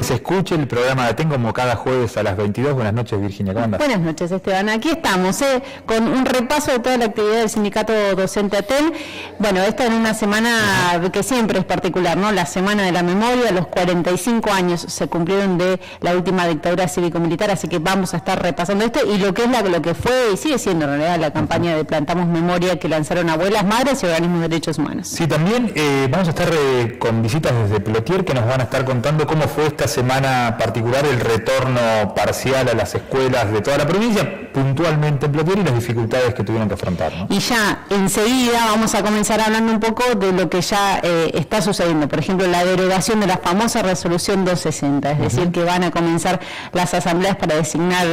se escuche, el programa La Ten como cada jueves a las 22. Buenas noches, Virginia, ¿cómo andas? Buenas noches, Esteban. Aquí estamos con un repaso de toda la actividad del Sindicato Docente ATEN. Bueno, esta en una semana que siempre es particular, ¿no? La Semana de la Memoria, los 45 años se cumplieron de la última dictadura cívico-militar, así que vamos a estar repasando esto y lo que fue y sigue siendo en realidad la campaña de Plantamos Memoria que lanzaron abuelas, madres y organismos de derechos humanos. Sí, también vamos a estar con visitas desde Plotier que nos van a estar contando cómo fue esta semana particular el retorno parcial a las escuelas de toda la provincia, puntualmente en Plotier, y las dificultades que tuvieron que afrontar, ¿no? Y ya enseguida vamos a comenzar hablando un poco de lo que ya está sucediendo. Por ejemplo, la derogación de la famosa resolución 260, es decir, que van a comenzar las asambleas para designar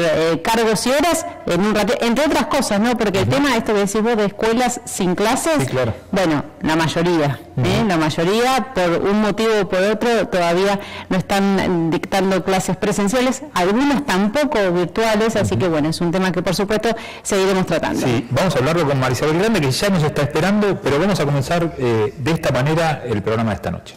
cargos y horas en un rato, entre otras cosas, ¿no? Porque el tema, esto que decís vos, de escuelas sin clases, sí, claro. Bueno, la mayoría, por un motivo o por otro, todavía no están dictando clases presenciales, algunos tampoco virtuales, así que bueno, es un tema que por supuesto seguiremos tratando. Sí, vamos a hablarlo con Marisabel Grande, que ya nos está esperando, pero vamos a comenzar de esta manera el programa de esta noche.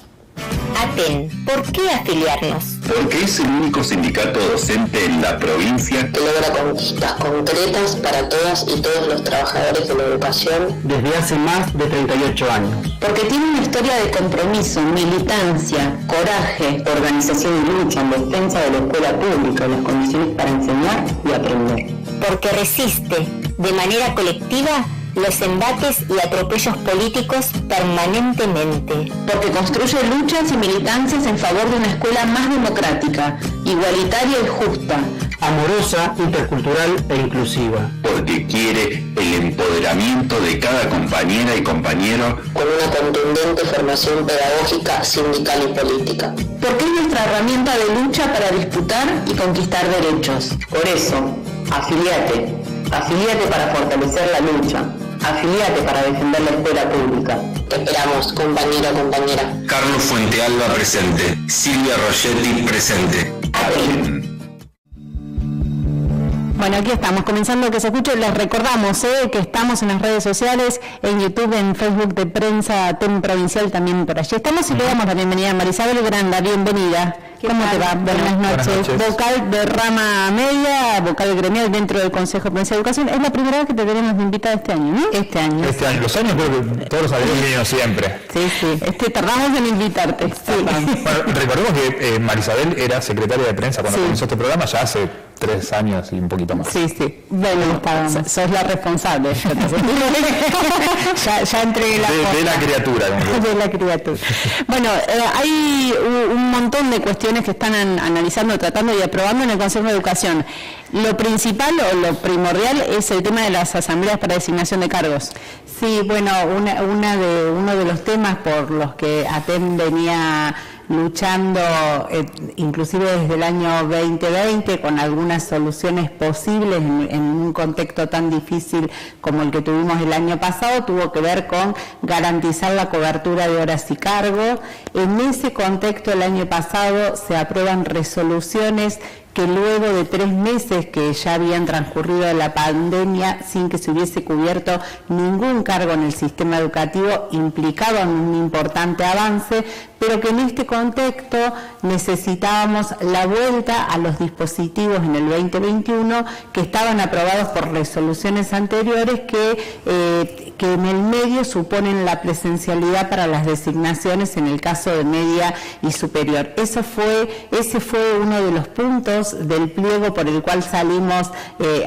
ATEN, ¿por qué afiliarnos? Porque es el único sindicato docente en la provincia que logra conquistas concretas para todas y todos los trabajadores de la educación desde hace más de 38 años. Porque tiene una historia de compromiso, militancia, coraje, organización y lucha en defensa de la escuela pública, las condiciones para enseñar y aprender. Porque resiste de manera colectiva los embates y atropellos políticos permanentemente. Porque construye luchas y militancias en favor de una escuela más democrática, igualitaria y justa, amorosa, intercultural e inclusiva. Porque quiere el empoderamiento de cada compañera y compañero con una contundente formación pedagógica, sindical y política. Porque es nuestra herramienta de lucha para disputar y conquistar derechos. Por eso, afiliate para fortalecer la lucha. Afiliate para defender la escuela pública. Te esperamos, compañero, compañera. Carlos Fuentealba presente. Silvia Rogetti presente. Bueno, aquí estamos, comenzando que se escuche. Les recordamos que estamos en las redes sociales, en YouTube, en Facebook de Prensa ATEN Provincial, también por allí estamos, y le damos la bienvenida a Marisabel Granda. Bienvenida. ¿Cómo te va? Buenas noches. Vocal de rama media, vocal gremial dentro del Consejo Provincial de Educación. Es la primera vez que te tenemos de invitada este año, ¿no? Este año. Los años creo que todos los años vienen siempre. Sí. Tardamos en invitarte. Sí. Bueno, recordemos que Marisabel era secretaria de prensa cuando comenzó este programa, ya hace 3 años y un poquito más. Sí. Bueno, sos la responsable. ya entregué la de la criatura. De la criatura. Bueno, hay un montón de cuestiones que están analizando, tratando y aprobando en el Consejo de Educación. Lo principal o lo primordial es el tema de las asambleas para designación de cargos. Sí, bueno, uno de los temas por los que ATEN venía luchando, inclusive desde el año 2020, con algunas soluciones posibles en un contexto tan difícil como el que tuvimos el año pasado, tuvo que ver con garantizar la cobertura de horas y cargo. En ese contexto, el año pasado se aprueban resoluciones que luego de 3 meses que ya habían transcurrido de la pandemia sin que se hubiese cubierto ningún cargo en el sistema educativo, implicaban un importante avance, pero que en este contexto necesitábamos la vuelta a los dispositivos en el 2021 que estaban aprobados por resoluciones anteriores que en el medio suponen la presencialidad para las designaciones en el caso de media y superior. Ese fue uno de los puntos del pliego por el cual salimos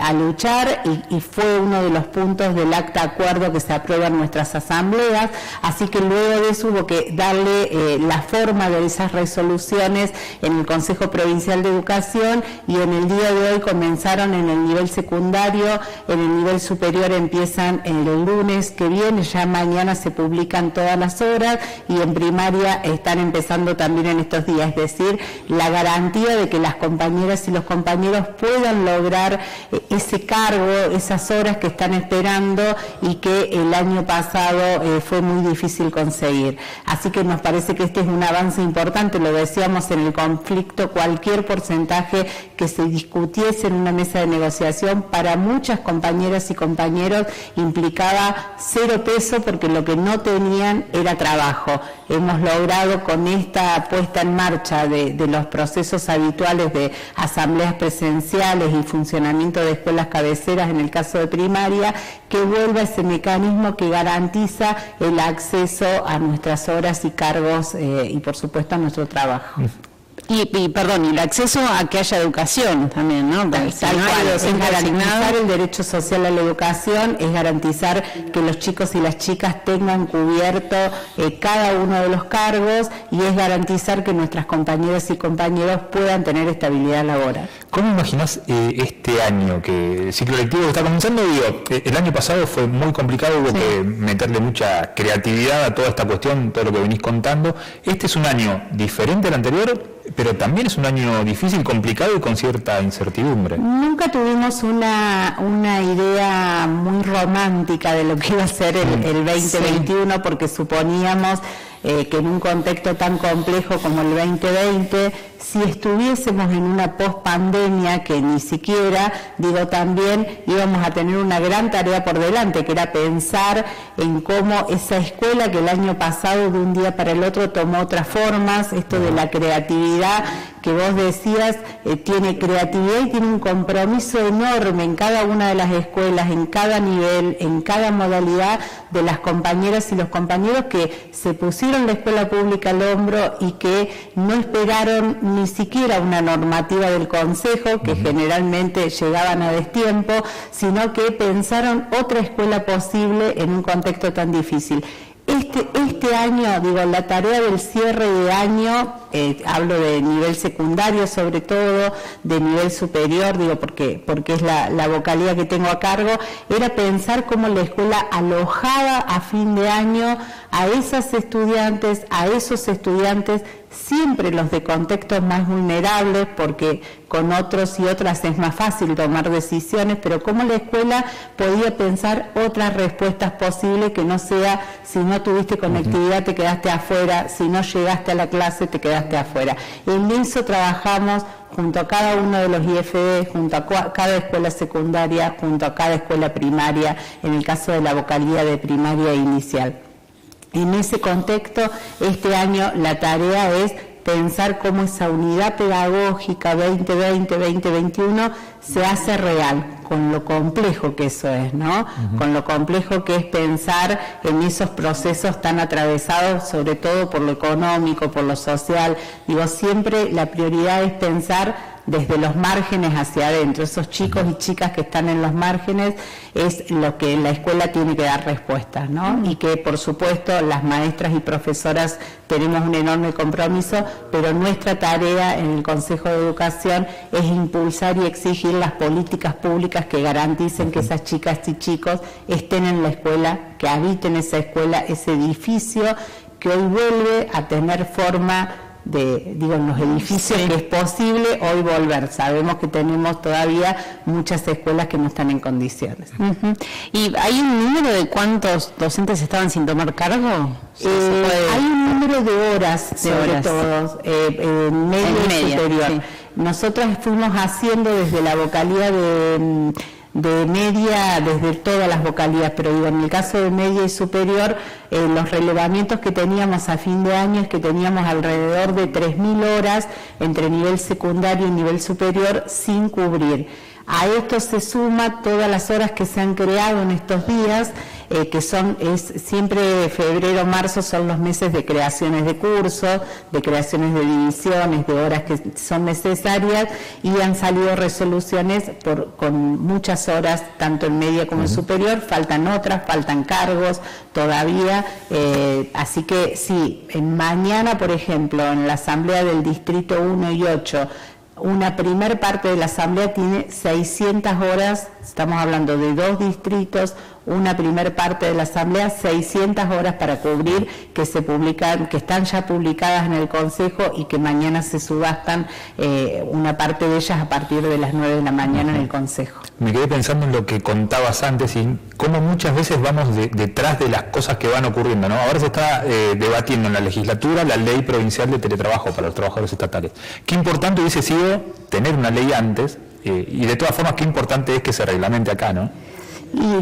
a luchar y fue uno de los puntos del acta acuerdo que se aprueba en nuestras asambleas, así que luego de eso hubo que darle la forma de esas resoluciones en el Consejo Provincial de Educación, y en el día de hoy comenzaron en el nivel secundario, en el nivel superior empiezan el lunes que viene, ya mañana se publican todas las horas, y en primaria están empezando también en estos días, es decir, la garantía de que las compañeras y los compañeros puedan lograr ese cargo, esas horas que están esperando y que el año pasado fue muy difícil conseguir. Así que nos parece que este es un avance importante, lo decíamos en el conflicto, cualquier porcentaje que se discutiese en una mesa de negociación para muchas compañeras y compañeros implicaba 0 pesos porque lo que no tenían era trabajo. Hemos logrado con esta puesta en marcha de los procesos habituales de asambleas presenciales y funcionamiento de escuelas cabeceras en el caso de primaria, que vuelva ese mecanismo que garantiza el acceso a nuestras horas y cargos y por supuesto a nuestro trabajo. Y el acceso a que haya educación también, ¿no? Es garantizar el derecho social a la educación, es garantizar que los chicos y las chicas tengan cubierto cada uno de los cargos y es garantizar que nuestras compañeras y compañeros puedan tener estabilidad laboral. ¿Cómo imaginás este año, que el ciclo lectivo que está comenzando? El año pasado fue muy complicado, hubo que meterle mucha creatividad a toda esta cuestión, todo lo que venís contando. Este es un año diferente al anterior, pero también es un año difícil, complicado y con cierta incertidumbre. Nunca tuvimos una idea muy romántica de lo que iba a ser el 2021, porque suponíamos que en un contexto tan complejo como el 2020, si estuviésemos en una post-pandemia, que ni siquiera, también íbamos a tener una gran tarea por delante, que era pensar en cómo esa escuela que el año pasado de un día para el otro tomó otras formas, esto de la creatividad que vos decías, tiene creatividad y tiene un compromiso enorme en cada una de las escuelas, en cada nivel, en cada modalidad de las compañeras y los compañeros que se pusieron la escuela pública al hombro y que no esperaron ni siquiera una normativa del Consejo, que generalmente llegaban a destiempo, sino que pensaron otra escuela posible en un contexto tan difícil. Este año, la tarea del cierre de año, hablo de nivel secundario sobre todo, de nivel superior, porque es la vocalía que tengo a cargo, era pensar cómo la escuela alojaba a fin de año a esas estudiantes, a esos estudiantes, siempre los de contextos más vulnerables, porque con otros y otras es más fácil tomar decisiones, pero cómo la escuela podía pensar otras respuestas posibles que no sea, si no tuviste conectividad te quedaste afuera, si no llegaste a la clase te quedaste afuera. En eso trabajamos junto a cada uno de los IFD, junto a cada escuela secundaria, junto a cada escuela primaria, en el caso de la vocalía de primaria inicial. En ese contexto, este año la tarea es pensar cómo esa unidad pedagógica 2020-2021 se hace real, con lo complejo que eso es, ¿no? Con lo complejo que es pensar en esos procesos tan atravesados, sobre todo por lo económico, por lo social. Siempre la prioridad es pensar desde los márgenes hacia adentro. Esos chicos y chicas que están en los márgenes es lo que la escuela tiene que dar respuestas, ¿no? Y que, por supuesto, las maestras y profesoras tenemos un enorme compromiso, pero nuestra tarea en el Consejo de Educación es impulsar y exigir las políticas públicas que garanticen que esas chicas y chicos estén en la escuela, que habiten esa escuela, ese edificio que hoy vuelve a tener forma en los edificios, que es posible hoy volver. Sabemos que tenemos todavía muchas escuelas que no están en condiciones. ¿Y hay un número de cuántos docentes estaban sin tomar cargo? Hay un número de horas, sobre todo, en medio y superior. Sí. Nosotros fuimos haciendo desde la vocalía de media, desde todas las vocalías, pero en el caso de media y superior, los relevamientos que teníamos a fin de año es que teníamos alrededor de 3.000 horas entre nivel secundario y nivel superior sin cubrir. A esto se suma todas las horas que se han creado en estos días, que siempre febrero, marzo son los meses de creaciones de cursos, de creaciones de divisiones, de horas que son necesarias, y han salido resoluciones con muchas horas, tanto en media como en superior. Faltan otras, faltan cargos todavía, así que sí, mañana, por ejemplo, en la asamblea del distrito 1 y 8, una primer parte de la asamblea tiene 600 horas, estamos hablando de 2 distritos, una primer parte de la asamblea, 600 horas para cubrir, que se publican, que están ya publicadas en el Consejo y que mañana se subastan una parte de ellas a partir de las 9 de la mañana en el Consejo. Me quedé pensando en lo que contabas antes y cómo muchas veces vamos detrás de las cosas que van ocurriendo, ¿no? Ahora se está debatiendo en la legislatura la ley provincial de teletrabajo para los trabajadores estatales. Qué importante hubiese sido tener una ley antes, y de todas formas qué importante es que se reglamente acá, ¿no? Y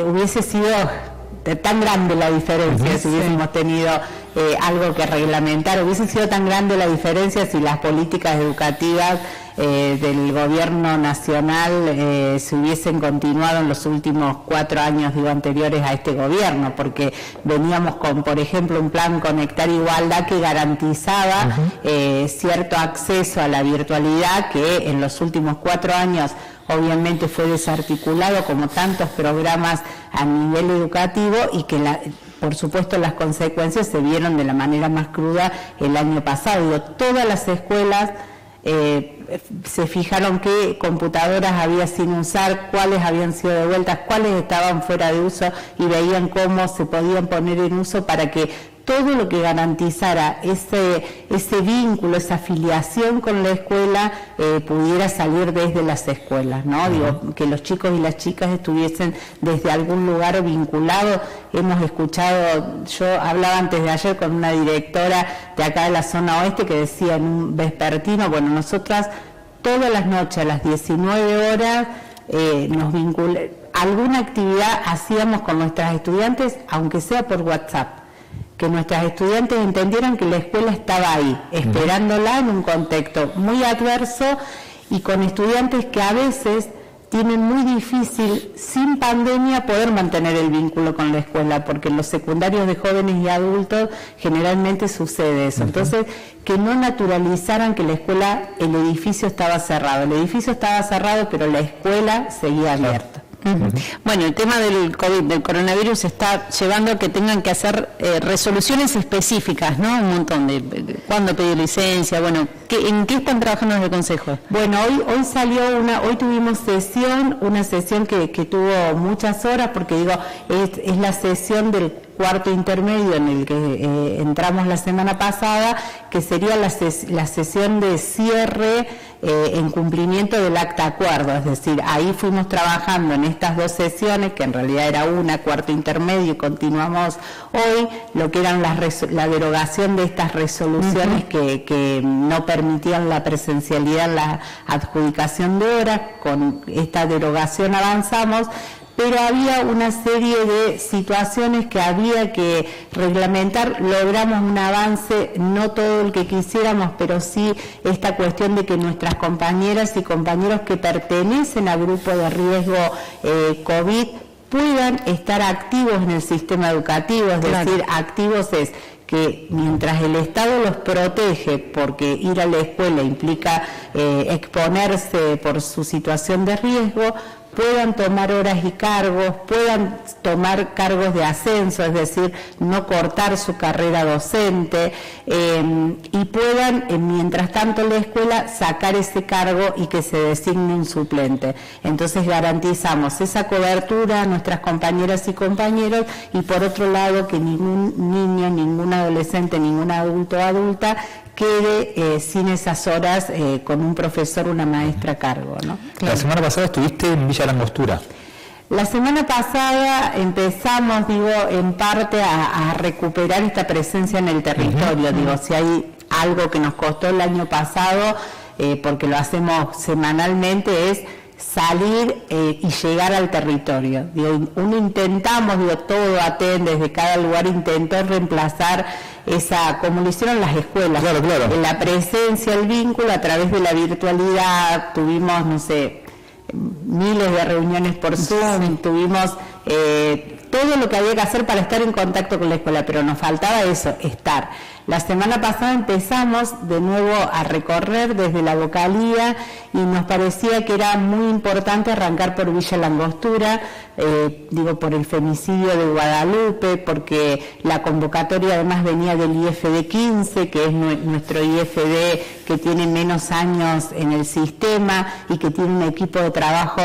hubiese sido tan grande la diferencia si hubiésemos tenido algo que reglamentar, hubiese sido tan grande la diferencia si las políticas educativas del gobierno nacional se hubiesen continuado en los últimos 4 años anteriores a este gobierno, porque veníamos con, por ejemplo, un plan Conectar Igualdad que garantizaba cierto acceso a la virtualidad, que en los últimos 4 años obviamente fue desarticulado como tantos programas a nivel educativo, y que por supuesto las consecuencias se vieron de la manera más cruda el año pasado. Todas las escuelas se fijaron qué computadoras había sin usar, cuáles habían sido devueltas, cuáles estaban fuera de uso, y veían cómo se podían poner en uso para que todo lo que garantizara ese vínculo, esa afiliación con la escuela pudiera salir desde las escuelas, ¿no? Digo, que los chicos y las chicas estuviesen desde algún lugar vinculados. Hemos escuchado, yo hablaba antes de ayer con una directora de acá de la zona oeste que decía en un vespertino, bueno, nosotras todas las noches a las 19 horas nos alguna actividad hacíamos con nuestras estudiantes, aunque sea por WhatsApp, que nuestras estudiantes entendieran que la escuela estaba ahí, esperándola en un contexto muy adverso, y con estudiantes que a veces tienen muy difícil, sin pandemia, poder mantener el vínculo con la escuela, porque en los secundarios de jóvenes y adultos generalmente sucede eso. Entonces, que no naturalizaran que la escuela, el edificio estaba cerrado. El edificio estaba cerrado, pero la escuela seguía abierta. Bueno, el tema del COVID, del coronavirus, está llevando a que tengan que hacer resoluciones específicas, ¿no? Un montón de cuándo pedir licencia, bueno, ¿en qué están trabajando desde el Consejo? Bueno, hoy salió hoy tuvimos una sesión que tuvo muchas horas, porque digo, es la sesión del cuarto intermedio en el que entramos la semana pasada, que sería la sesión de cierre en cumplimiento del acta acuerdo, es decir, ahí fuimos trabajando en estas 2 sesiones, que en realidad era cuarto intermedio, y continuamos hoy lo que eran la derogación de estas resoluciones que no permitían la presencialidad en la adjudicación de horas. Con esta derogación avanzamos, pero había una serie de situaciones que había que reglamentar. Logramos un avance, no todo el que quisiéramos, pero sí esta cuestión de que nuestras compañeras y compañeros que pertenecen a grupo de riesgo COVID puedan estar activos en el sistema educativo, es decir, activos es que mientras el Estado los protege, porque ir a la escuela implica exponerse por su situación de riesgo, puedan tomar horas y cargos, puedan tomar cargos de ascenso, es decir, no cortar su carrera docente, y puedan, mientras tanto la escuela, sacar ese cargo y que se designe un suplente. Entonces garantizamos esa cobertura a nuestras compañeras y compañeros, y por otro lado que ningún niño, ningún adolescente, ningún adulto o adulta quede sin esas horas con un profesor o una maestra a cargo, ¿no? La semana pasada estuviste en Villa Langostura. La semana pasada empezamos, en parte a recuperar esta presencia en el territorio. Si hay algo que nos costó el año pasado, porque lo hacemos semanalmente, es salir y llegar al territorio. Uno intentamos, todo ATEN, desde cada lugar intentó reemplazar como lo hicieron las escuelas, claro. La presencia, el vínculo a través de la virtualidad. Tuvimos, miles de reuniones por Zoom, tuvimos todo lo que había que hacer para estar en contacto con la escuela, pero nos faltaba eso, estar. La semana pasada empezamos de nuevo a recorrer desde la vocalía, y nos parecía que era muy importante arrancar por Villa Langostura, por el femicidio de Guadalupe, porque la convocatoria además venía del IFD 15, que es nuestro IFD que tiene menos años en el sistema y que tiene un equipo de trabajo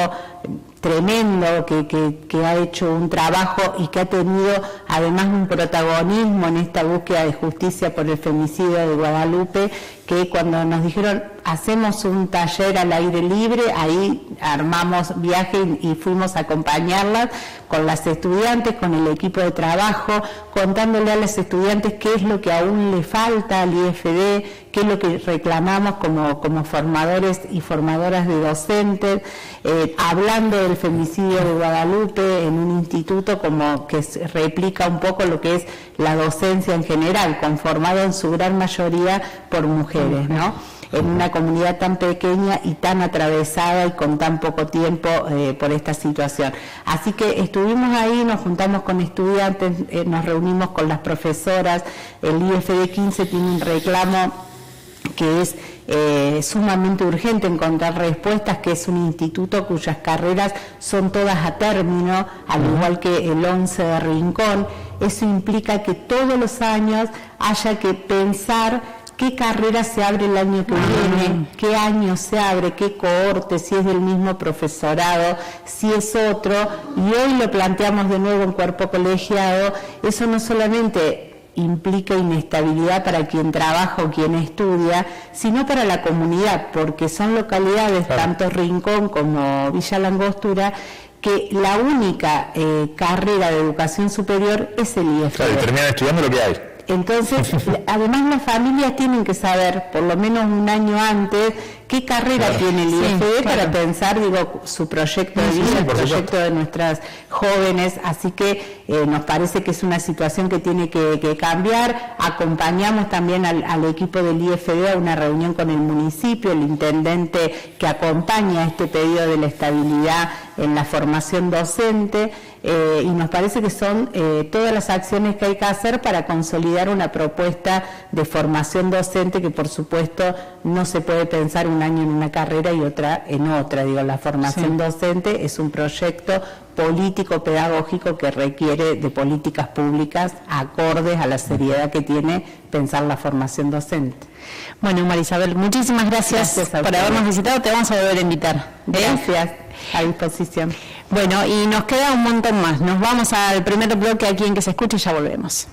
tremendo, que ha hecho un trabajo y que ha tenido además un protagonismo en esta búsqueda de justicia por el femicidio de Guadalupe, que cuando nos dijeron hacemos un taller al aire libre, ahí armamos viaje y fuimos a acompañarlas con las estudiantes, con el equipo de trabajo, contándole a las estudiantes qué es lo que aún le falta al IFD, qué es lo que reclamamos como formadores y formadoras de docentes, hablando del femicidio de Guadalupe en un instituto como que replica un poco lo que es la docencia en general, conformado en su gran mayoría por mujeres, ¿no? En una comunidad tan pequeña y tan atravesada y con tan poco tiempo por esta situación. Así que estuvimos ahí, nos juntamos con estudiantes, nos reunimos con las profesoras, el IFD 15 tiene un reclamo que es sumamente urgente encontrar respuestas, que es un instituto cuyas carreras son todas a término, al igual que el 11 de Rincón. Eso implica que todos los años haya que pensar qué carrera se abre el año que viene, qué año se abre, qué cohorte, si es del mismo profesorado, si es otro, y hoy lo planteamos de nuevo en cuerpo colegiado. Eso no solamente implica inestabilidad para quien trabaja o quien estudia, sino para la comunidad, porque son localidades, tanto Rincón como Villa Langostura, que la única carrera de educación superior es el IFD. Claro, y terminan estudiando lo que hay. Entonces, además las familias tienen que saber, por lo menos un año antes, qué carrera tiene el IFD para pensar, su proyecto de vida, el proyecto de nuestras jóvenes. Así que nos parece que es una situación que tiene que cambiar. Acompañamos también al equipo del IFD a una reunión con el municipio, el intendente que acompaña este pedido de la estabilidad en la formación docente, y nos parece que son todas las acciones que hay que hacer para consolidar una propuesta de formación docente que, por supuesto, no se puede pensar un año en una carrera y otra en otra. La formación docente es un proyecto político-pedagógico que requiere de políticas públicas acordes a la seriedad que tiene pensar la formación docente. Bueno, Marisabel, muchísimas gracias por habernos visitado. Te vamos a volver a invitar. Gracias, a disposición. Bueno, y nos queda un montón más. Nos vamos al primer bloque aquí en Que Se Escuche y ya volvemos.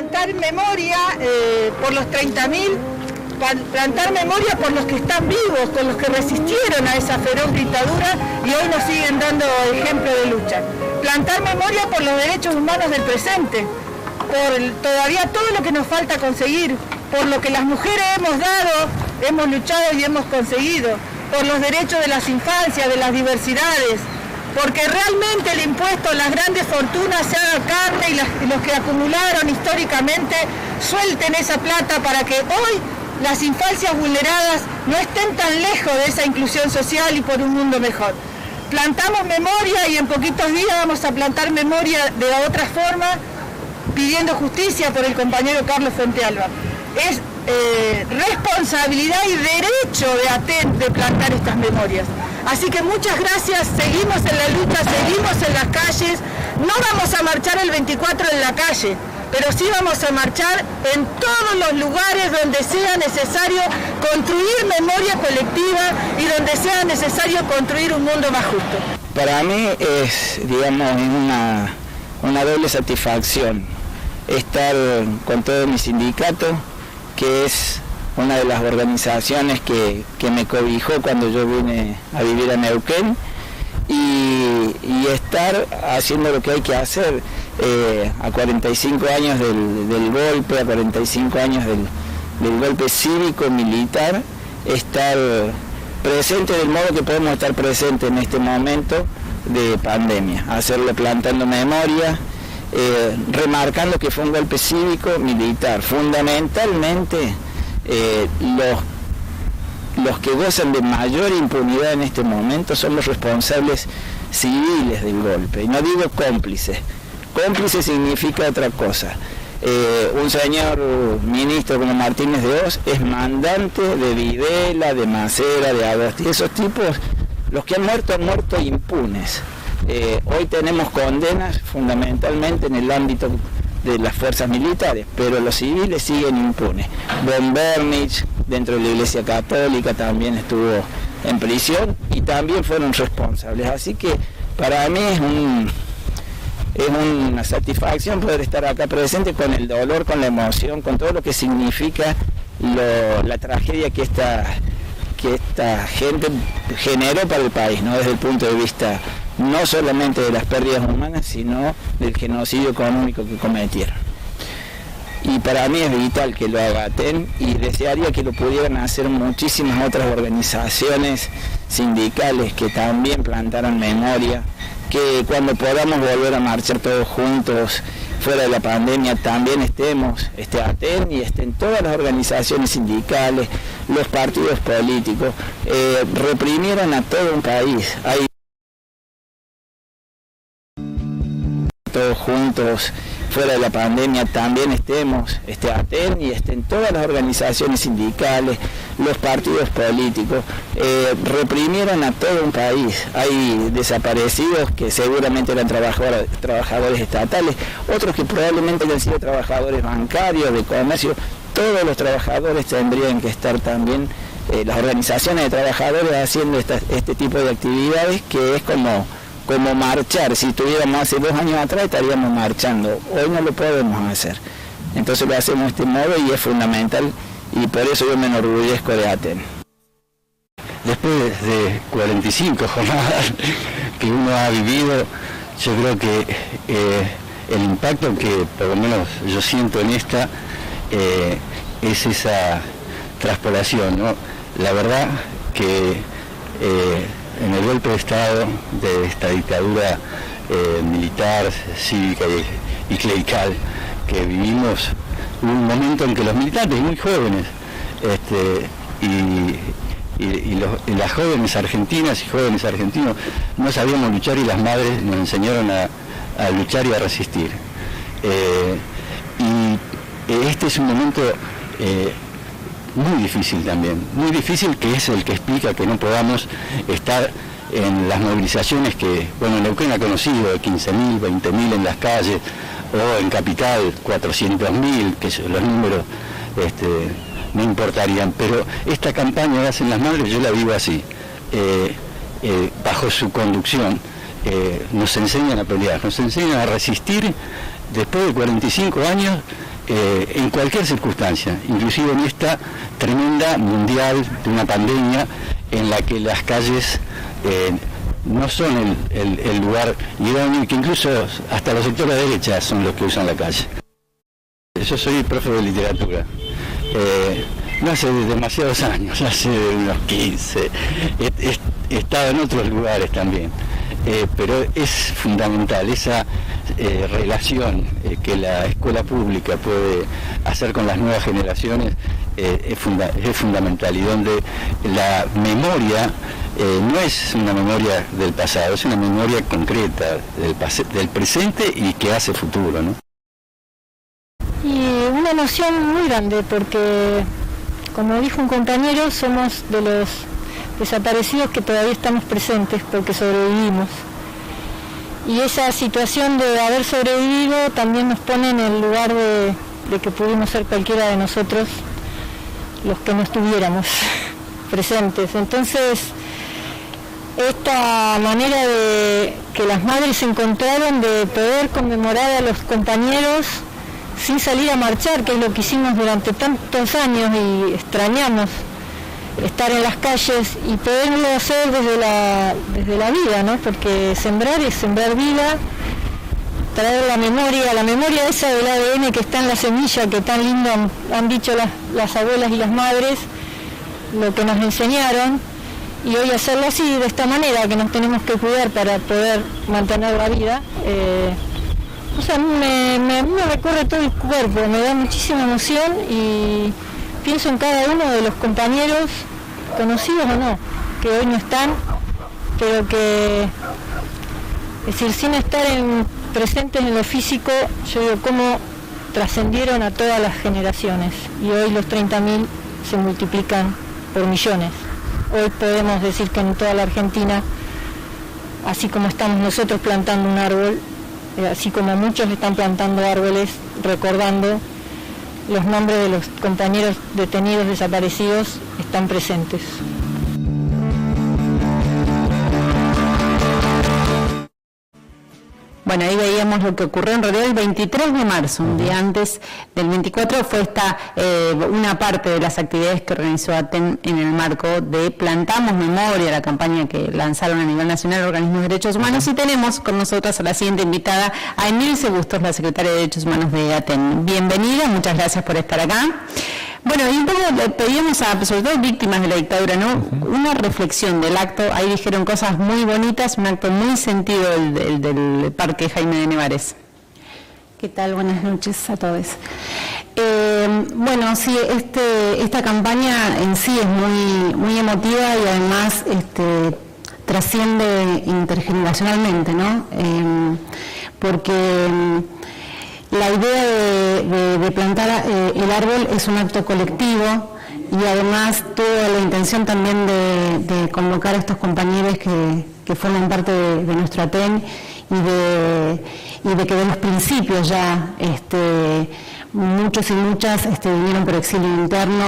plantar memoria por los 30.000, plantar memoria por los que están vivos, con los que resistieron a esa feroz dictadura y hoy nos siguen dando ejemplo de lucha. Plantar memoria por los derechos humanos del presente, por todavía todo lo que nos falta conseguir, por lo que las mujeres hemos dado, hemos luchado y hemos conseguido, por los derechos de las infancias, de las diversidades, porque realmente el impuesto a las grandes fortunas se haga carne y los que acumularon históricamente suelten esa plata para que hoy las infancias vulneradas no estén tan lejos de esa inclusión social y por un mundo mejor. Plantamos memoria y en poquitos días vamos a plantar memoria de otra forma, pidiendo justicia por el compañero Carlos Fuentealba. Es responsabilidad y derecho de ATEN de plantar estas memorias. Así que muchas gracias, seguimos en la lucha, seguimos en las calles, no vamos a marchar el 24 en la calle, pero sí vamos a marchar en todos los lugares donde sea necesario construir memoria colectiva y donde sea necesario construir un mundo más justo. Para mí es, digamos, una doble satisfacción estar con todo mi sindicato, que es una de las organizaciones que me cobijó cuando yo vine a vivir a Neuquén, y estar haciendo lo que hay que hacer a 45 años del golpe, a 45 años del golpe cívico-militar, estar presente del modo que podemos estar presentes en este momento de pandemia, hacerlo plantando memoria, remarcando que fue un golpe cívico-militar. Fundamentalmente los que gozan de mayor impunidad en este momento son los responsables civiles del golpe, y no digo cómplices. Cómplice significa otra cosa. Un señor ministro como Martínez de Hoz es mandante de Videla, de Macera, de Agosti. Esos tipos, los que han muerto impunes. Hoy tenemos condenas fundamentalmente en el ámbito de las fuerzas militares, pero los civiles siguen impunes. Von Bernich, dentro de la Iglesia Católica, también estuvo en prisión y también fueron responsables. Así que para mí es una satisfacción poder estar acá presente, con el dolor, con la emoción, con todo lo que significa la tragedia que esta gente generó para el país, ¿no? Desde el punto de vista no solamente de las pérdidas humanas, sino del genocidio económico que cometieron. Y para mí es vital que lo haga ATEN, y desearía que lo pudieran hacer muchísimas otras organizaciones sindicales que también plantaran memoria, que cuando podamos volver a marchar todos juntos fuera de la pandemia también esté ATEN y estén todas las organizaciones sindicales, los partidos políticos, reprimieran a todo un país. Hay todos juntos fuera de la pandemia también esté ATEN y estén todas las organizaciones sindicales, los partidos políticos, reprimieran a todo un país. Hay desaparecidos que seguramente eran trabajadores estatales, otros que probablemente hayan sido trabajadores bancarios, de comercio. Todos los trabajadores tendrían que estar también, las organizaciones de trabajadores, haciendo este tipo de actividades, que es como marchar. Si estuviéramos hace 2 años atrás estaríamos marchando, hoy no lo podemos hacer, entonces lo hacemos de este modo y es fundamental, y por eso yo me enorgullezco de ATEN. Después de 45 jornadas que uno ha vivido, yo creo que el impacto que por lo menos yo siento en esta es esa transpolación, ¿no? La verdad que en el golpe de Estado de esta dictadura militar, cívica y clerical que vivimos, hubo un momento en que los militantes muy jóvenes y las jóvenes argentinas y jóvenes argentinos no sabíamos luchar, y las madres nos enseñaron a luchar y a resistir. Y este es un momento muy difícil también, muy difícil, que es el que explica que no podamos estar en las movilizaciones que, bueno, Neuquén ha conocido, de 15.000, 20.000 en las calles, o en Capital 400.000, que los números no importarían, pero esta campaña de Hacen las Madres yo la vivo así, bajo su conducción. Nos enseñan a pelear, nos enseñan a resistir después de 45 años en cualquier circunstancia, inclusive en esta tremenda mundial de una pandemia en la que las calles no son el lugar idóneo, que incluso hasta los sectores de derecha son los que usan la calle. Yo soy profe de literatura, no hace demasiados años, hace unos 15, he estado en otros lugares también, pero es fundamental esa relación que la escuela pública puede hacer con las nuevas generaciones, es fundamental, y donde la memoria no es una memoria del pasado, es una memoria concreta del presente y que hace futuro, ¿no? Y una emoción muy grande porque, como dijo un compañero, somos de los desaparecidos que todavía estamos presentes porque sobrevivimos. Y esa situación de haber sobrevivido también nos pone en el lugar de que pudimos ser cualquiera de nosotros los que no estuviéramos presentes. Entonces, esta manera de que las madres se encontraron de poder conmemorar a los compañeros sin salir a marchar, que es lo que hicimos durante tantos años y extrañamos estar en las calles y poderlo hacer desde la vida, ¿no? Porque sembrar es sembrar vida, traer la memoria esa del ADN que está en la semilla, que tan lindo han dicho las abuelas y las madres, lo que nos enseñaron, y hoy hacerlo así, de esta manera, que nos tenemos que cuidar para poder mantener la vida. O sea, me recorre todo el cuerpo, me da muchísima emoción y pienso en cada uno de los compañeros, conocidos o no, que hoy no están, pero que, es decir, sin estar presentes en lo físico, yo digo cómo trascendieron a todas las generaciones y hoy los 30.000 se multiplican por millones. Hoy podemos decir que en toda la Argentina, así como estamos nosotros plantando un árbol, así como muchos están plantando árboles, recordando los nombres de los compañeros detenidos, desaparecidos, están presentes. Bueno, ahí veíamos lo que ocurrió en realidad el 23 de marzo, un día antes del 24, fue una parte de las actividades que organizó ATEN en el marco de Plantamos Memoria, la campaña que lanzaron a nivel nacional organismos de derechos humanos, y tenemos con nosotras a la siguiente invitada, a Emilce Bustos, la secretaria de Derechos Humanos de ATEN. Bienvenida, muchas gracias por estar acá. Bueno, y un poco le pedimos a, sobre todo víctimas de la dictadura, ¿no? Una reflexión del acto. Ahí dijeron cosas muy bonitas, un acto muy sentido del Parque Jaime de Nevares. ¿Qué tal? Buenas noches a todos. Bueno, sí, esta campaña en sí es muy emotiva y además trasciende intergeneracionalmente, ¿no? Porque la idea de plantar el árbol es un acto colectivo y además tuvo la intención también de convocar a estos compañeros que forman parte de nuestro ATEN y de que de los principios ya muchos y muchas vinieron por exilio interno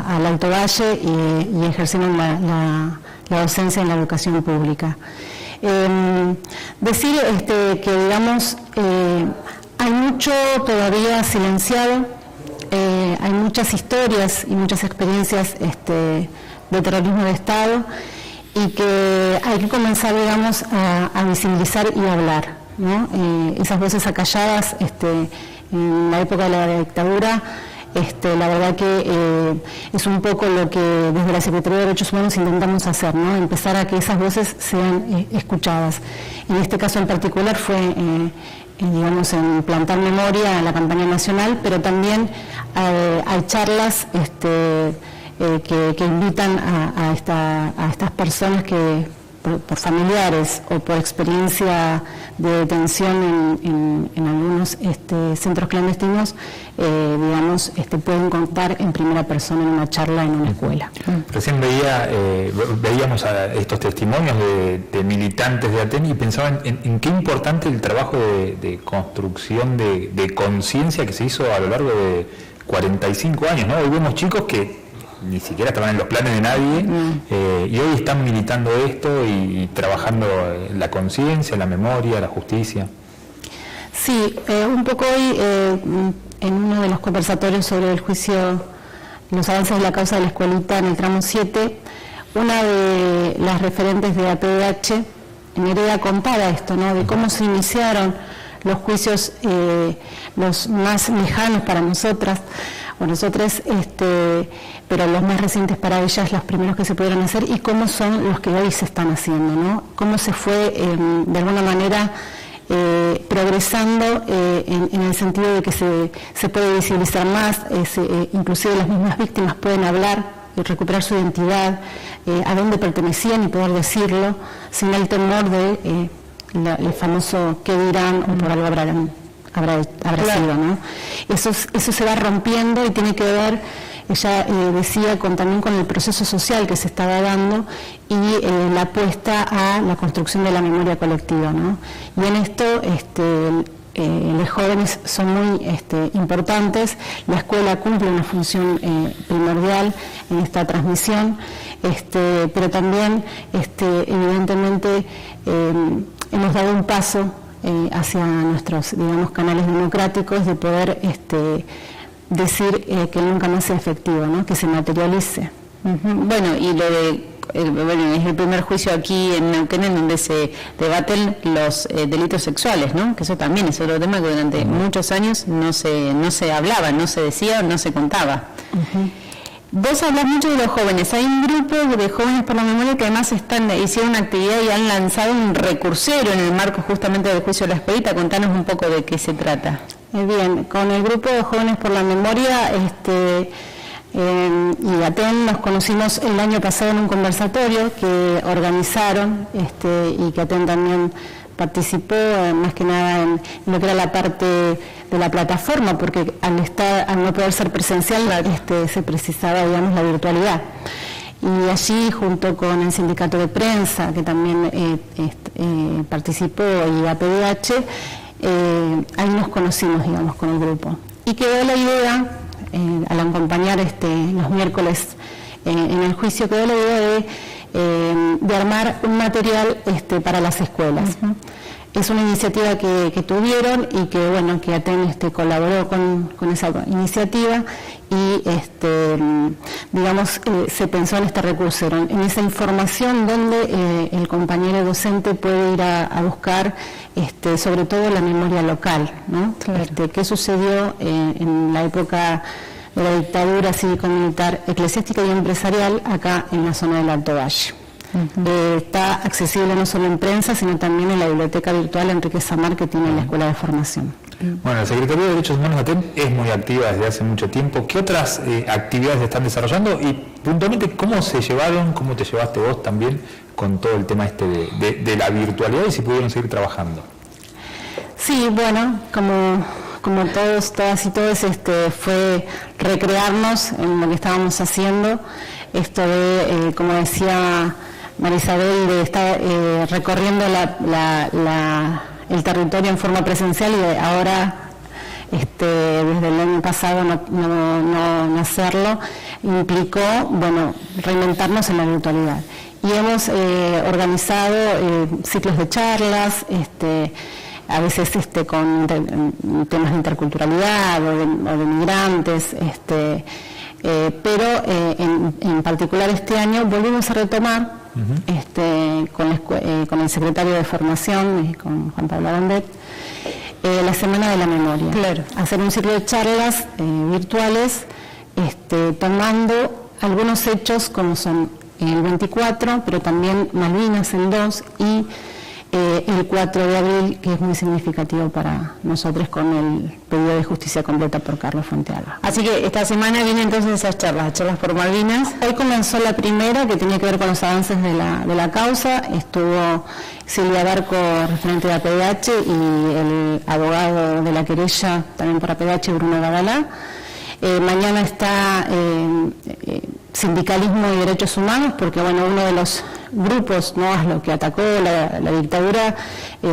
al Alto Valle y ejercieron la docencia en la educación pública. Decir que digamos hay mucho todavía silenciado, hay muchas historias y muchas experiencias de terrorismo de Estado y que hay que comenzar, digamos, a visibilizar y a hablar, ¿no? Esas voces acalladas en la época de la dictadura, la verdad que es un poco lo que desde la Secretaría de Derechos Humanos intentamos hacer, ¿no? Empezar a que esas voces sean escuchadas. En este caso en particular fue digamos, en plantar memoria a la campaña nacional, pero también hay charlas que invitan a estas personas que por familiares o por experiencia de detención en algunos centros clandestinos, digamos, pueden contar en primera persona en una charla en una escuela. Recién veíamos a estos testimonios de militantes de ATEN y pensaban en qué importante el trabajo de construcción de conciencia que se hizo a lo largo de 45 años, ¿no? Hoy vemos chicos que ni siquiera estaban en los planes de nadie y hoy están militando esto y trabajando la conciencia, la memoria, la justicia. Sí, un poco hoy en uno de los conversatorios sobre el juicio, los avances de la causa de la escuelita en el tramo 7, una de las referentes de APDH, Nerea, contaba esto, ¿no? De cómo se iniciaron los juicios, los más lejanos para nosotras, o nosotros, pero los más recientes para ellas, los primeros que se pudieron hacer, y cómo son los que hoy se están haciendo, ¿no? Cómo se fue, de alguna manera, progresando en el sentido de que se puede visibilizar más, inclusive las mismas víctimas pueden hablar y recuperar su identidad, a dónde pertenecían y poder decirlo, sin el temor de el famoso qué dirán o por algo habrá sido, ¿no? Eso se va rompiendo y tiene que ver, ella decía, también con el proceso social que se estaba dando y la apuesta a la construcción de la memoria colectiva, ¿no? Y en esto los jóvenes son muy importantes, la escuela cumple una función primordial en esta transmisión, pero también evidentemente hemos dado un paso hacia nuestros, digamos, canales democráticos de poder decir que nunca más sea efectivo, ¿no? Que se materialice. Bueno, y lo de es el primer juicio aquí en Neuquén en donde se debaten los delitos sexuales, ¿no? Que eso también es otro tema que durante muchos años no se hablaba, no se decía, no se contaba. Vos hablas mucho de los jóvenes. Hay un grupo de jóvenes por la memoria que además hicieron una actividad y han lanzado un recursero en el marco justamente del juicio de la escuelita. Contanos un poco de qué se trata. Bien, con el grupo de jóvenes por la memoria y ATEN nos conocimos el año pasado en un conversatorio que organizaron y que ATEN también participó, más que nada en lo que era la parte de la plataforma, porque al no poder ser presencial se precisaba, digamos, la virtualidad. Y allí, junto con el sindicato de prensa, que también participó, y APDH, ahí nos conocimos, digamos, con el grupo. Y quedó la idea, al acompañar los miércoles en el juicio, quedó la idea de armar un material para las escuelas. Es una iniciativa que tuvieron y que, bueno, que ATEN colaboró con esa iniciativa y, digamos, se pensó en este recurso, en esa información donde el compañero docente puede ir a buscar, sobre todo la memoria local, ¿no? Claro. ¿Qué sucedió en la época de la dictadura cívico-militar, eclesiástica y empresarial acá en la zona del Alto Valle? Está accesible no solo en prensa, sino también en la biblioteca virtual Enrique Samar que tiene la Escuela de Formación. Bueno, la Secretaría de Derechos Humanos de ATEN es muy activa desde hace mucho tiempo. ¿Qué otras actividades están desarrollando? Y puntualmente, ¿cómo se llevaron, cómo te llevaste vos también con todo el tema de la virtualidad y si pudieron seguir trabajando? Sí, bueno, como todos, todas y todos, fue recrearnos en lo que estábamos haciendo, esto de, como decía María Isabel, de estar recorriendo el territorio en forma presencial y ahora, desde el año pasado no hacerlo, implicó, bueno, reinventarnos en la virtualidad. Y hemos organizado ciclos de charlas, a veces con temas de interculturalidad o de migrantes, pero en particular este año volvimos a retomar con el secretario de Formación, con Juan Pablo Bandet, la Semana de la Memoria. Claro. Hacer un ciclo de charlas virtuales, tomando algunos hechos como son el 24, pero también Malvinas el 2 y el 4 de abril, que es muy significativo para nosotros con el pedido de justicia completa por Carlos Fuentealba. Así que esta semana vienen entonces esas charlas por Malvinas. Hoy comenzó la primera, que tenía que ver con los avances de la causa. Estuvo Silvia Barco, referente de APDH, y el abogado de la querella, también por APDH, Bruno Badalá. Mañana está sindicalismo y derechos humanos, porque bueno, uno de los grupos, ¿no?, lo que atacó la dictadura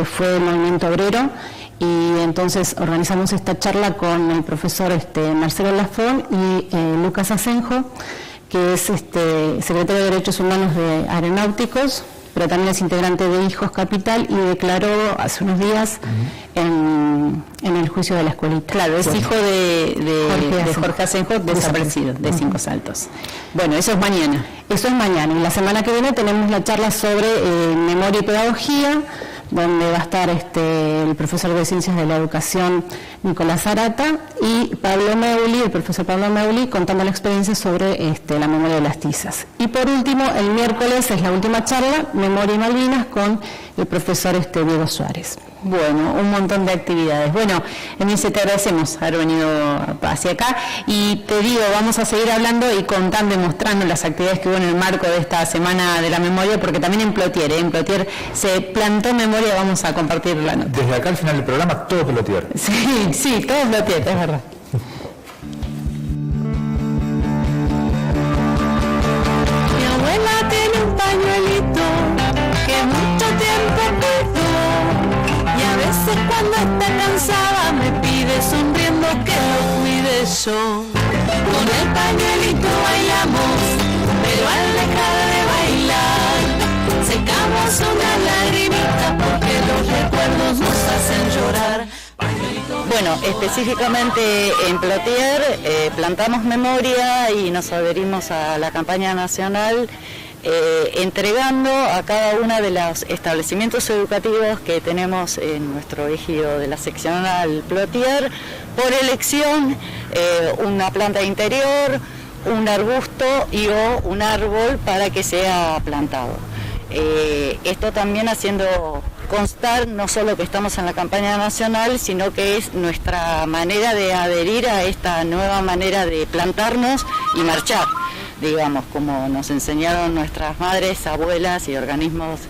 fue el movimiento obrero, y entonces organizamos esta charla con el profesor Marcelo Lafón y Lucas Asenjo, que es secretario de Derechos Humanos de Aeronáuticos, pero también es integrante de Hijos Capital y declaró hace unos días en el juicio de la escuelita. Claro, es hijo de Jorge Asenjo, desaparecido, de Cinco Saltos. Bueno, eso es mañana. Eso es mañana. Y la semana que viene tenemos la charla sobre memoria y pedagogía, donde va a estar el profesor de Ciencias de la Educación, Nicolás Arata, y Pablo Meuli, el profesor Pablo Meuli, contando la experiencia sobre la memoria de las tizas. Y por último, el miércoles es la última charla, Memoria y Malvinas, con el profesor Diego Suárez. Bueno, un montón de actividades. Bueno, Emilce, te agradecemos haber venido hacia acá y te digo, vamos a seguir hablando y contando y mostrando las actividades que hubo en el marco de esta Semana de la Memoria, porque también en Plotier se plantó memoria, vamos a compartir la nota. Desde acá al final del programa, todo Plotier. Sí, todo Plotier, es verdad. Mi abuela tiene un pañuelito que mucho tiempo cuidó. Y a veces cuando está cansada me pide sonriendo que lo cuide yo. Con el pañuelito bailamos, pero al dejar de bailar secamos una lagrimita porque los recuerdos nos hacen llorar. Bueno, específicamente en Plotier plantamos memoria y nos adherimos a la campaña nacional entregando a cada uno de los establecimientos educativos que tenemos en nuestro ejido de la seccional Plotier, por elección, una planta interior, un arbusto o un árbol para que sea plantado. Esto también haciendo constar no solo que estamos en la campaña nacional, sino que es nuestra manera de adherir a esta nueva manera de plantarnos y marchar, digamos, como nos enseñaron nuestras madres, abuelas y organismos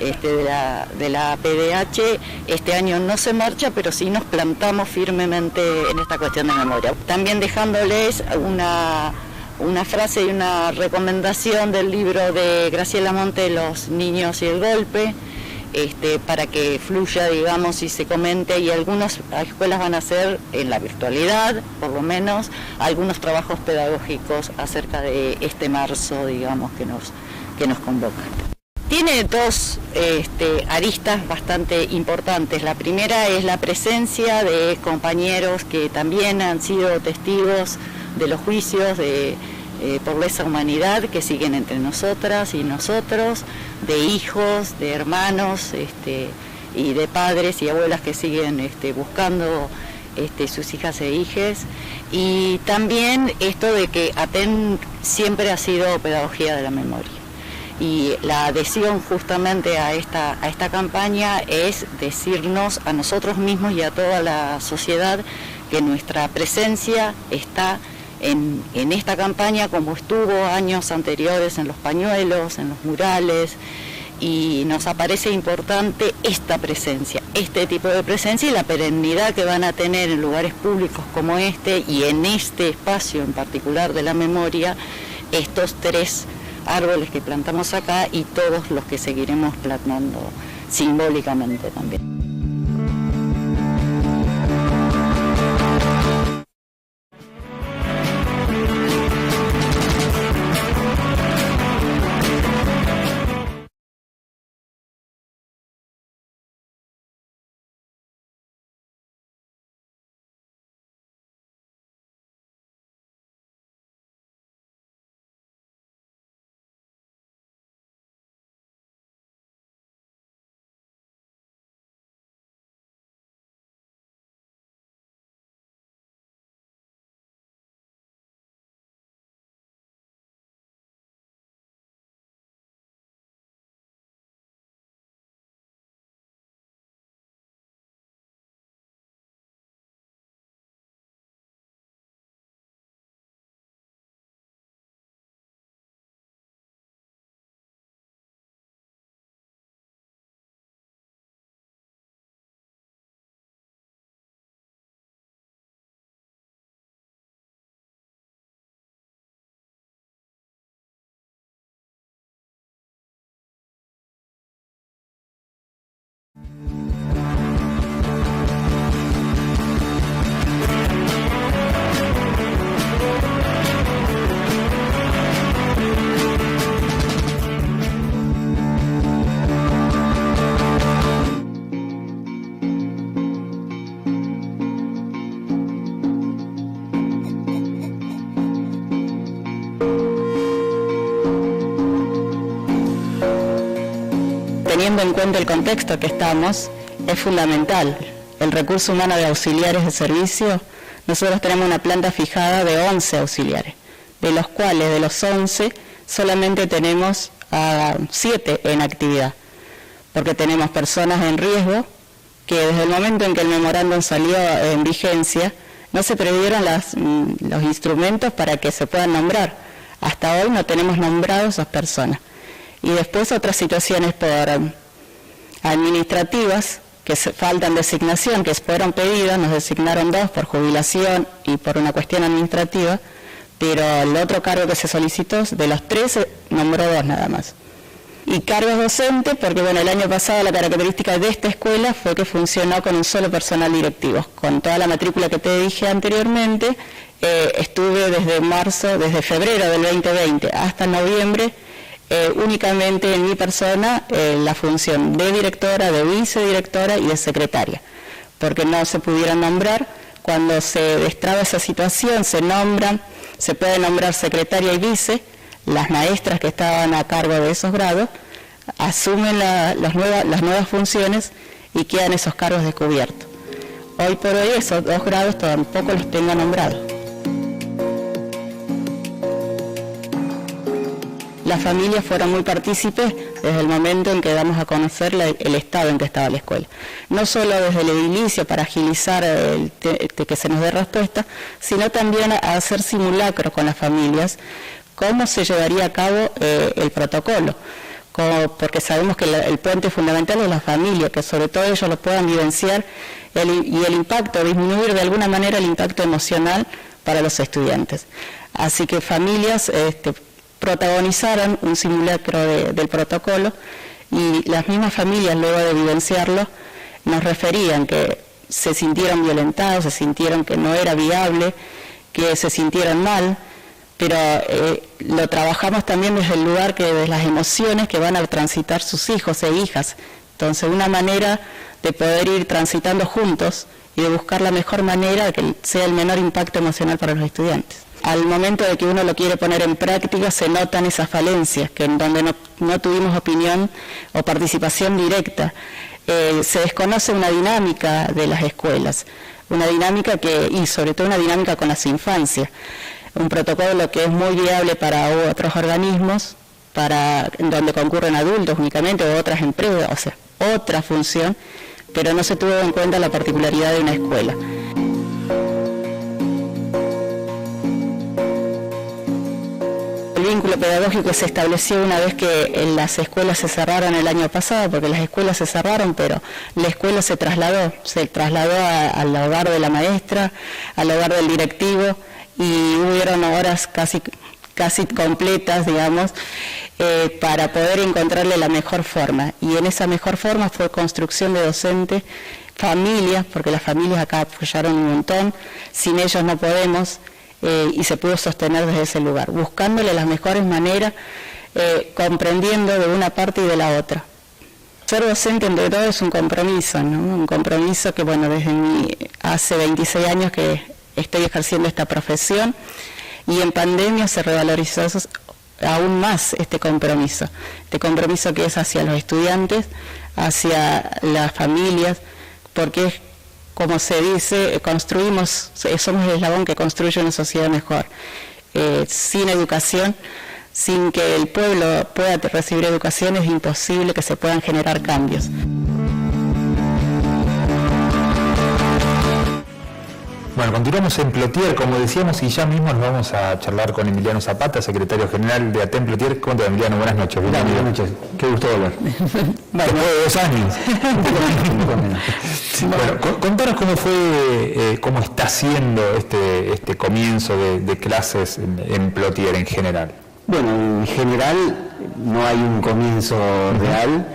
de la PDH. Este año no se marcha, pero sí nos plantamos firmemente en esta cuestión de memoria. También dejándoles una frase y una recomendación del libro de Graciela Monte, Los niños y el golpe, para que fluya, digamos, y se comente, y algunas escuelas van a hacer, en la virtualidad, por lo menos, algunos trabajos pedagógicos acerca de este marzo, digamos, que nos convocan. Tiene dos aristas bastante importantes. La primera es la presencia de compañeros que también han sido testigos de los juicios por lesa humanidad que siguen entre nosotras y nosotros, de hijos, de hermanos y de padres y abuelas que siguen buscando sus hijas e hijes. Y también esto de que ATEN siempre ha sido pedagogía de la memoria. Y la adhesión justamente a esta campaña es decirnos a nosotros mismos y a toda la sociedad que nuestra presencia está en esta campaña, como estuvo años anteriores en los pañuelos, en los murales, y nos aparece importante esta presencia, este tipo de presencia y la perennidad que van a tener en lugares públicos como este y en este espacio en particular de la memoria, estos 3 árboles que plantamos acá y todos los que seguiremos plantando simbólicamente también. teniendo en cuenta el contexto que estamos, es fundamental. El recurso humano de auxiliares de servicio, nosotros tenemos una planta fijada de 11 auxiliares, de los cuales de los 11 solamente tenemos a 7 en actividad, porque tenemos personas en riesgo que desde el momento en que el memorándum salió en vigencia no se previeron los instrumentos para que se puedan nombrar. Hasta hoy no tenemos nombrados esas personas. Y después otras situaciones por administrativas que faltan designación, que fueron pedidas, nos designaron 2 por jubilación y por una cuestión administrativa, pero el otro cargo que se solicitó, de los 13, nombró 2 nada más. Y cargos docentes, porque bueno, el año pasado la característica de esta escuela fue que funcionó con un solo personal directivo. Con toda la matrícula que te dije anteriormente, estuve desde febrero del 2020 hasta noviembre, únicamente en mi persona, la función de directora, de vicedirectora y de secretaria, porque no se pudieron nombrar. Cuando se destraba esa situación, se puede nombrar secretaria y vice. Las maestras que estaban a cargo de esos grados asumen las nuevas funciones y quedan esos cargos descubiertos. Hoy por hoy esos 2 grados tampoco los tengo nombrados. Las familias fueron muy partícipes desde el momento en que damos a conocer el estado en que estaba la escuela. No solo desde el edilicio para agilizar que se nos dé respuesta, sino también a hacer simulacros con las familias, cómo se llevaría a cabo el protocolo, porque sabemos que el puente fundamental es la familia, que sobre todo ellos lo puedan vivenciar y el impacto, disminuir de alguna manera el impacto emocional para los estudiantes. Así que familias protagonizaron un simulacro del protocolo y las mismas familias, luego de vivenciarlo, nos referían que se sintieron violentados, se sintieron que no era viable, que se sintieron mal, pero lo trabajamos también desde el lugar de las emociones que van a transitar sus hijos e hijas. Entonces, una manera de poder ir transitando juntos y de buscar la mejor manera de que sea el menor impacto emocional para los estudiantes. Al momento de que uno lo quiere poner en práctica, se notan esas falencias, que en donde no tuvimos opinión o participación directa. Se desconoce una dinámica de las escuelas, una dinámica y sobre todo una dinámica con las infancias. Un protocolo que es muy viable para otros organismos, en donde concurren adultos únicamente o otras empresas, o sea, otra función, pero no se tuvo en cuenta la particularidad de una escuela. El vínculo pedagógico se estableció una vez que las escuelas se cerraron el año pasado, porque las escuelas se cerraron, pero la escuela se trasladó al hogar de la maestra, al hogar del directivo, y hubieron horas casi completas, digamos, para poder encontrarle la mejor forma. Y en esa mejor forma fue construcción de docentes, familias, porque las familias acá apoyaron un montón, sin ellos no podemos, y se pudo sostener desde ese lugar, buscándole las mejores maneras, comprendiendo de una parte y de la otra. Ser docente entre todo es un compromiso, ¿no? Un compromiso que, bueno, hace 26 años que estoy ejerciendo esta profesión, y en pandemia se revalorizó aún más este compromiso que es hacia los estudiantes, hacia las familias, porque es, como se dice, somos el eslabón que construye una sociedad mejor. Sin educación, sin que el pueblo pueda recibir educación, es imposible que se puedan generar cambios. Bueno, continuamos en Plotier, como decíamos, y ya mismo nos vamos a charlar con Emiliano Zapata, secretario general de ATEN Plotier. ¿Cómo te va, Emiliano? Buenas noches. Buenas noches. Qué gusto volver. Después de 2 años. Bueno, contanos cómo está siendo este comienzo de clases en Plotier en general. Bueno, en general no hay un comienzo real.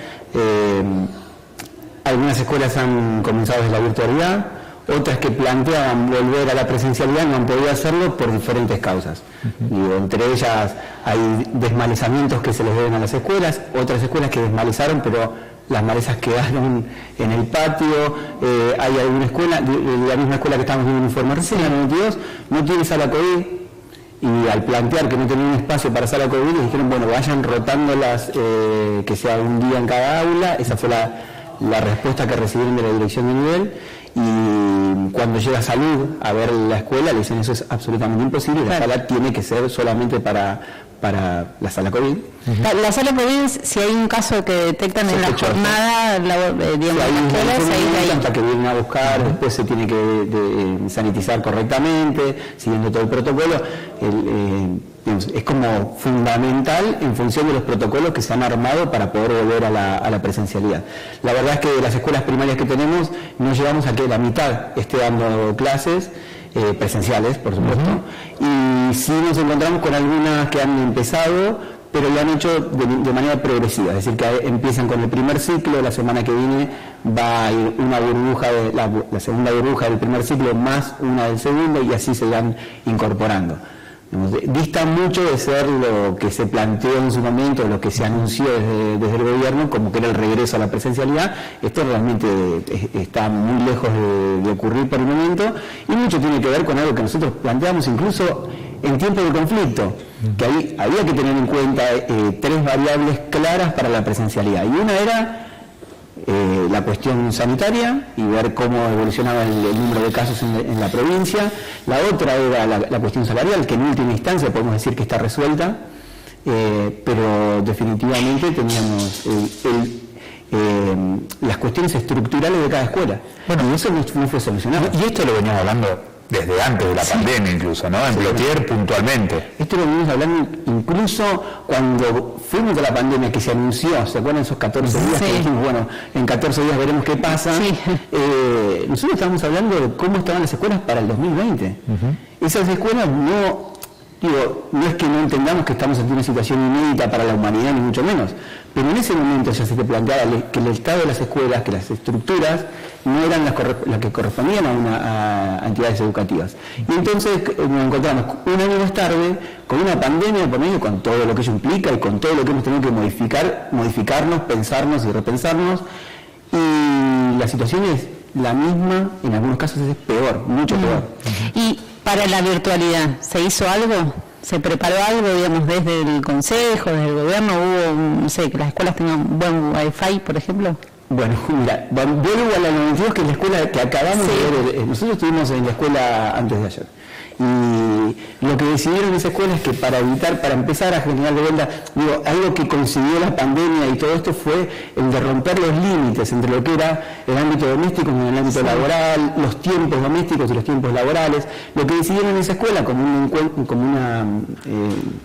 Algunas escuelas han comenzado desde la virtualidad, otras que planteaban volver a la presencialidad no han podido hacerlo por diferentes causas. Y entre ellas hay desmalezamientos que se les deben a las escuelas, otras escuelas que desmalezaron, pero las malezas quedaron en el patio. Hay alguna escuela, la misma escuela que estamos viendo en informe recién, la 92, no tiene sala COVID, Y al plantear que no tenían espacio para sala COVID, les dijeron, bueno, vayan rotándolas, que sea un día en cada aula. Esa fue la respuesta que recibieron de la dirección de nivel. Y cuando llega Salud a ver la escuela, le dicen, eso es absolutamente imposible, la sala tiene que ser solamente para la sala COVID. La sala COVID, si hay un caso que detectan en la jornada, digamos, hasta que vienen a buscar, después se tiene que sanitizar correctamente, siguiendo todo el protocolo. Es como fundamental en función de los protocolos que se han armado para poder volver a la presencialidad. La verdad es que de las escuelas primarias que tenemos, no llegamos a que la mitad esté dando clases presenciales, por supuesto, y sí nos encontramos con algunas que han empezado, pero lo han hecho de manera progresiva, es decir, que empiezan con el primer ciclo, la semana que viene va a ir una burbuja, la segunda burbuja del primer ciclo más una del segundo, y así se van incorporando. Dista mucho de ser lo que se planteó en su momento, lo que se anunció desde el gobierno, como que era el regreso a la presencialidad. Esto realmente está muy lejos de ocurrir por el momento, y mucho tiene que ver con algo que nosotros planteamos incluso en tiempos de conflicto, que ahí había que tener en cuenta 3 variables claras para la presencialidad, y una era la cuestión sanitaria y ver cómo evolucionaba el número de casos en la provincia. La otra era la cuestión salarial, que en última instancia podemos decir que está resuelta, pero definitivamente teníamos las cuestiones estructurales de cada escuela. Bueno, y eso no fue solucionado. Y esto lo veníamos hablando desde antes de la pandemia incluso, ¿no? En Plotier puntualmente. Esto lo venimos hablando incluso cuando fuimos a la pandemia, que se anunció, ¿se acuerdan esos 14 días? Que dijimos, bueno, en 14 días veremos qué pasa. Nosotros estábamos hablando de cómo estaban las escuelas para el 2020. Esas escuelas no es que no entendamos que estamos ante una situación inédita para la humanidad, ni mucho menos, pero en ese momento ya se te planteaba que el estado de las escuelas, que las estructuras no eran las que correspondían a entidades educativas. Y entonces nos encontramos un año más tarde con una pandemia por medio, con todo lo que ello implica y con todo lo que hemos tenido que modificarnos, pensarnos y repensarnos, y la situación es la misma, en algunos casos es peor, mucho peor. Y para la virtualidad, ¿se hizo algo? ¿Se preparó algo, digamos, desde el Consejo, desde el Gobierno? ¿Hubo, no sé, que las escuelas tengan buen Wi-Fi, por ejemplo? Bueno, mira, vuelvo a la 92, que es la escuela que acabamos de ver. Nosotros estuvimos en la escuela antes de ayer. Y lo que decidieron en esa escuela es que para empezar a generar de vuelta, algo que consiguió la pandemia y todo esto fue el de romper los límites entre lo que era el ámbito doméstico y el ámbito laboral, los tiempos domésticos y los tiempos laborales. Lo que decidieron en esa escuela como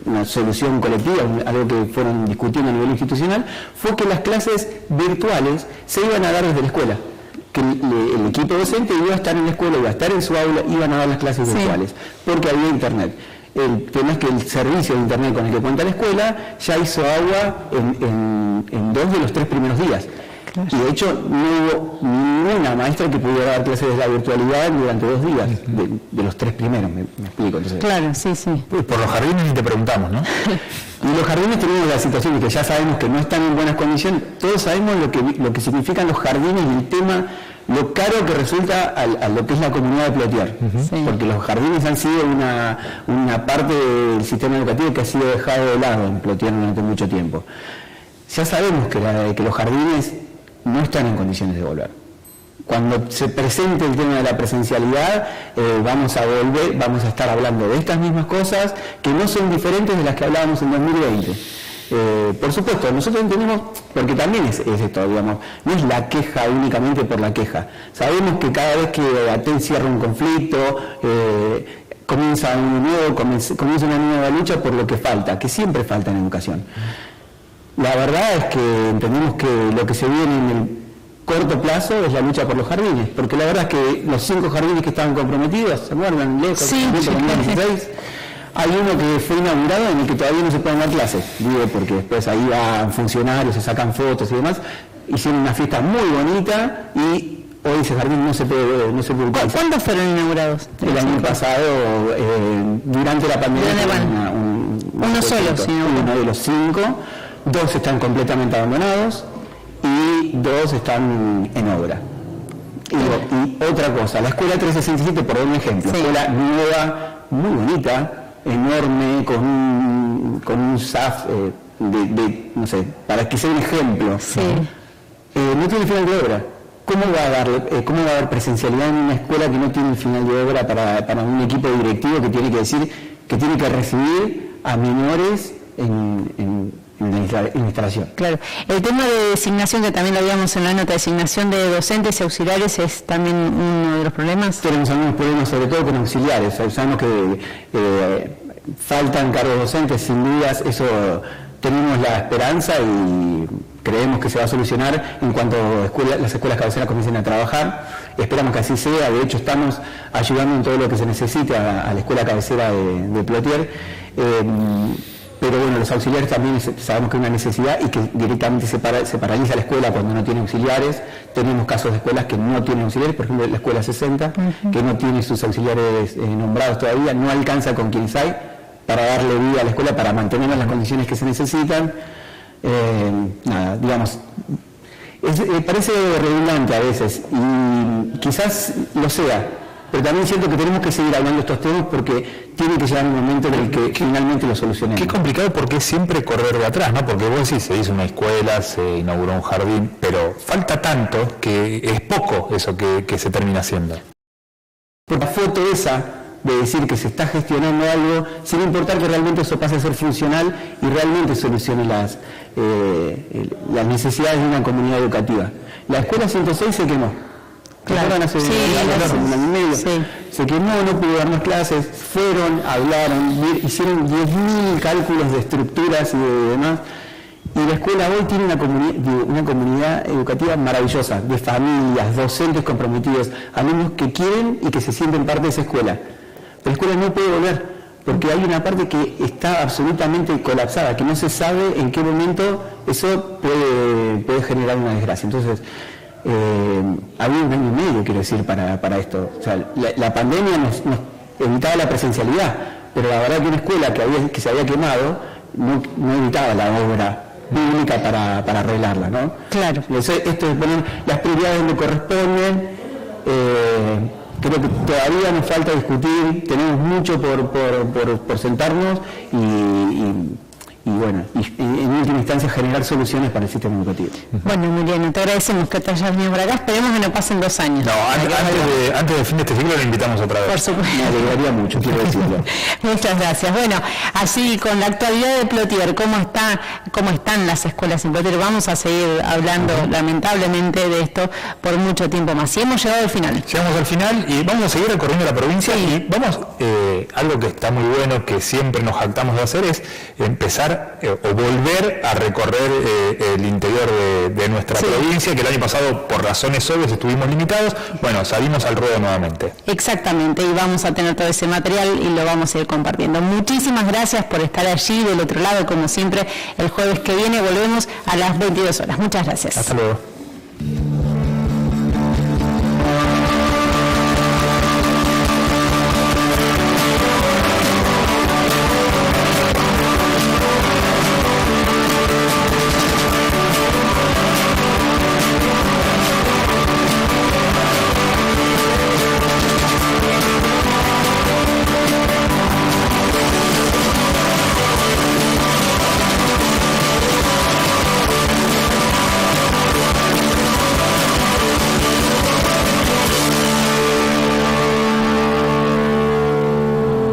una solución colectiva, algo que fueron discutiendo a nivel institucional, fue que las clases virtuales se iban a dar desde la escuela, que el equipo docente iba a estar en la escuela, iba a estar en su aula, iban a dar las clases virtuales, porque había internet. El tema es que el servicio de internet con el que cuenta la escuela ya hizo agua en 2 de los 3 primeros días. Y de hecho no hubo ninguna maestra que pudiera dar clases de la virtualidad durante 2 días, de los 3 primeros, me explico. Entonces, claro, sí. Por los jardines ni te preguntamos, ¿no? Y los jardines tenemos la situación de que ya sabemos que no están en buenas condiciones. Todos sabemos lo que significan los jardines y el tema, lo caro que resulta a lo que es la comunidad de Plotier. Porque los jardines han sido una parte del sistema educativo que ha sido dejado de lado en Plotier durante mucho tiempo. Ya sabemos que los jardines no están en condiciones de volver. Cuando se presente el tema de la presencialidad, vamos a estar hablando de estas mismas cosas que no son diferentes de las que hablábamos en 2020. Por supuesto, nosotros entendemos, porque también es esto, digamos, no es la queja únicamente por la queja. Sabemos que cada vez que ATEN cierra un conflicto, comienza uno nuevo, comienza una nueva lucha por lo que falta, que siempre falta en educación. La verdad es que entendemos que lo que se viene en el corto plazo es la lucha por los jardines, porque la verdad es que los 5 jardines que estaban comprometidos, ¿se acuerdan? Lejos, 2016, hay uno que fue inaugurado en el que todavía no se pueden dar clases, digo, porque después ahí van funcionarios, se sacan fotos y demás, hicieron una fiesta muy bonita y hoy ese jardín no se puede utilizar. ¿Cuándo fueron inaugurados? El año pasado, durante la pandemia. Uno solo, sí. Uno de los 5. 2 están completamente abandonados y 2 están en obra. Y otra cosa, la escuela 367, por dar un ejemplo, escuela nueva, muy bonita, enorme con un SAF no sé, para que sea un ejemplo. Sí. No tiene final de obra. ¿Cómo va a haber presencialidad en una escuela que no tiene el final de obra para un equipo directivo que tiene que decir que tiene que recibir a menores en la instalación? Claro. El tema de designación, que también lo habíamos en la nota, designación de docentes y auxiliares, es también uno de los problemas. Tenemos algunos problemas, sobre todo con auxiliares. Sabemos que faltan cargos docentes, sin dudas, eso tenemos la esperanza y creemos que se va a solucionar en cuanto las escuelas cabeceras comiencen a trabajar. Esperamos que así sea. De hecho, estamos ayudando en todo lo que se necesite a la escuela cabecera de Plotier. Pero bueno, los auxiliares también sabemos que hay una necesidad y que directamente se paraliza la escuela cuando no tiene auxiliares. Tenemos casos de escuelas que no tienen auxiliares, por ejemplo la escuela 60, que no tiene sus auxiliares nombrados todavía, no alcanza con quienes hay para darle vida a la escuela, para mantener las condiciones que se necesitan. Nada, digamos, parece redundante a veces y quizás lo sea, pero también siento que tenemos que seguir hablando de estos temas porque tiene que llegar un momento en el que finalmente lo solucionemos. Qué complicado porque es siempre correr de atrás, ¿no? Porque vos decís, se hizo una escuela, se inauguró un jardín, pero falta tanto que es poco eso que se termina haciendo. Por la foto esa de decir que se está gestionando algo, sin importar que realmente eso pase a ser funcional y realmente solucione las necesidades de una comunidad educativa. La escuela 106 se quemó. Claro. Hace un año y medio. Sí. Se quemó, no pudo dar más clases, hablaron, hicieron 10.000 cálculos de estructuras y de demás. Y la escuela hoy tiene una comunidad educativa maravillosa, de familias, docentes comprometidos, alumnos que quieren y que se sienten parte de esa escuela. Pero la escuela no puede volver, porque hay una parte que está absolutamente colapsada, que no se sabe en qué momento eso puede generar una desgracia. Entonces, había un año y medio, quiero decir, para esto. O sea, la pandemia nos evitaba la presencialidad, pero la verdad que una escuela que se había quemado no evitaba la obra pública para arreglarla, ¿no? Claro. Esto es poner las prioridades donde corresponden. Creo que todavía nos falta discutir, tenemos mucho por sentarnos y bueno, y en última instancia generar soluciones para el sistema educativo. Bueno, Emiliano, te agradecemos que te hayas venido por acá, esperemos que no pasen 2 años. No, antes del fin de este ciclo lo invitamos otra vez. Por supuesto. Me alegraría mucho, quiero decirlo. Muchas gracias. Bueno, así con la actualidad de Plotier, ¿cómo están las escuelas en Plotier? Vamos a seguir hablando lamentablemente de esto por mucho tiempo más. Y hemos llegado al final. Llegamos al final y vamos a seguir recorriendo la provincia y vamos, algo que está muy bueno, que siempre nos jactamos de hacer, es empezar o volver a recorrer el interior de nuestra provincia, que el año pasado por razones obvias estuvimos limitados. Bueno, salimos al ruedo nuevamente. Exactamente, y vamos a tener todo ese material y lo vamos a ir compartiendo. Muchísimas gracias por estar allí del otro lado, como siempre. El jueves que viene volvemos a las 22 horas. Muchas gracias. Hasta luego.